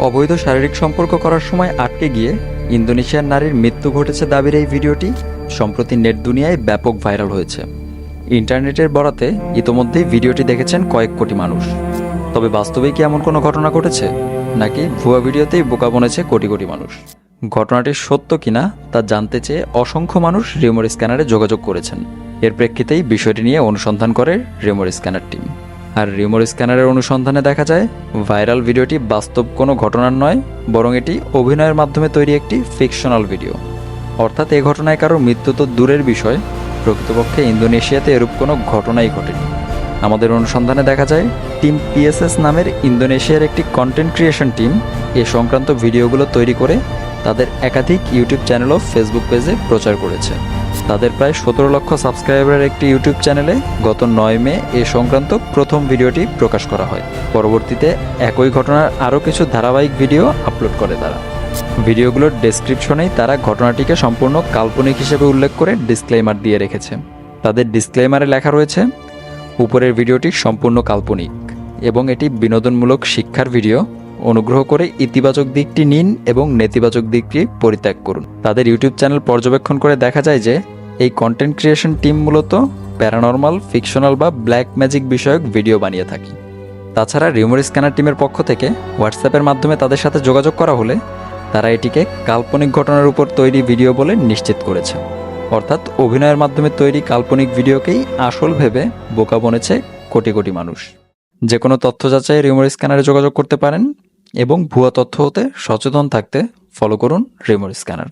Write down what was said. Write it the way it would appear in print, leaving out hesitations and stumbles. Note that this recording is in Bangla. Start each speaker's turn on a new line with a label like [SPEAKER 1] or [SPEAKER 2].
[SPEAKER 1] অবৈধ শারীরিক সম্পর্ক করার সময় আটকে গিয়ে ইন্দোনেশিয়ার নারীর মৃত্যু ঘটেছে দাবির এই ভিডিওটি সম্প্রতি নেট দুনিয়ায় ব্যাপক ভাইরাল হয়েছে। ইন্টারনেটের বরাতে ইতোমধ্যেই ভিডিওটি দেখেছেন কয়েক কোটি মানুষ। তবে বাস্তবে কি এমন কোনো ঘটনা ঘটেছে, নাকি ভুয়া ভিডিওতেই বোকা বনেছে কোটি কোটি মানুষ? ঘটনাটি সত্য কিনা তা জানতে চেয়ে অসংখ্য মানুষ রিউমার স্ক্যানারে যোগাযোগ করেছেন। এর প্রেক্ষিতেই বিষয়টি নিয়ে অনুসন্ধান করে রিউমার স্ক্যানার টিম। আর রিউমার স্ক্যানারের অনুসন্ধানে দেখা যায় ভাইরাল ভিডিওটি বাস্তব কোনো ঘটনার নয়, বরং এটি অভিনয়ের মাধ্যমে তৈরি একটি ফিকশনাল ভিডিও। অর্থাৎ এই ঘটনায় কারো মৃত্যু তো দূরের বিষয়, প্রকৃতপক্ষে ইন্দোনেশিয়াতে এরূপ কোনো ঘটনাই ঘটেনি। আমাদের অনুসন্ধানে দেখা যায় টিম পিএসএস নামের ইন্দোনেশিয়ার একটি কন্টেন্ট ক্রিয়েশন টিম এ সংক্রান্ত ভিডিওগুলো তৈরি করে তাদের একাধিক ইউটিউব চ্যানেল ও ফেসবুক পেজে প্রচার করেছে। তাদের প্রায় 17 লক্ষ সাবস্ক্রাইবারের একটি ইউটিউব চ্যানেলে গত 9 মে এ সংক্রান্ত প্রথম ভিডিওটি প্রকাশ করা হয়। পরবর্তীতে একই ঘটনার আরও কিছু ধারাবাহিক ভিডিও আপলোড করে তারা। ভিডিওগুলোর ডেসক্রিপশনেই তারা ঘটনাটিকে সম্পূর্ণ কাল্পনিক হিসেবে উল্লেখ করে ডিসক্লেইমার দিয়ে রেখেছে। তাদের ডিসক্লেইমারে লেখা রয়েছে, উপরের ভিডিওটি সম্পূর্ণ কাল্পনিক এবং এটি বিনোদনমূলক শিক্ষার ভিডিও। অনুগ্রহ করে ইতিবাচক দিকটি নিন এবং নেতিবাচক দিকটি পরিত্যাগ করুন। তাদের ইউটিউব চ্যানেল পর্যবেক্ষণ করে দেখা যায় যে এই কন্টেন্ট ক্রিয়েশন টিম মূলত প্যারানর্মাল, ফিকশনাল বা ব্ল্যাক ম্যাজিক বিষয়ক ভিডিও বানিয়ে থাকে। তাছাড়া রিউমার স্ক্যানার টিমের পক্ষ থেকে হোয়াটসঅ্যাপের মাধ্যমে তাদের সাথে যোগাযোগ করা হলে তারা এটিকে কাল্পনিক ঘটনার উপর তৈরি ভিডিও বলে নিশ্চিত করেছে। অর্থাৎ অভিনয়ের মাধ্যমে তৈরি কাল্পনিক ভিডিওকেই আসল ভেবে বোকা বনেছে কোটি কোটি মানুষ। যে কোনো তথ্য যাচাই রিউমার স্ক্যানারে যোগাযোগ করতে পারেন এবং ভুয়া তথ্য হতে সচেতন থাকতে ফলো করুন রিউমার স্ক্যানার।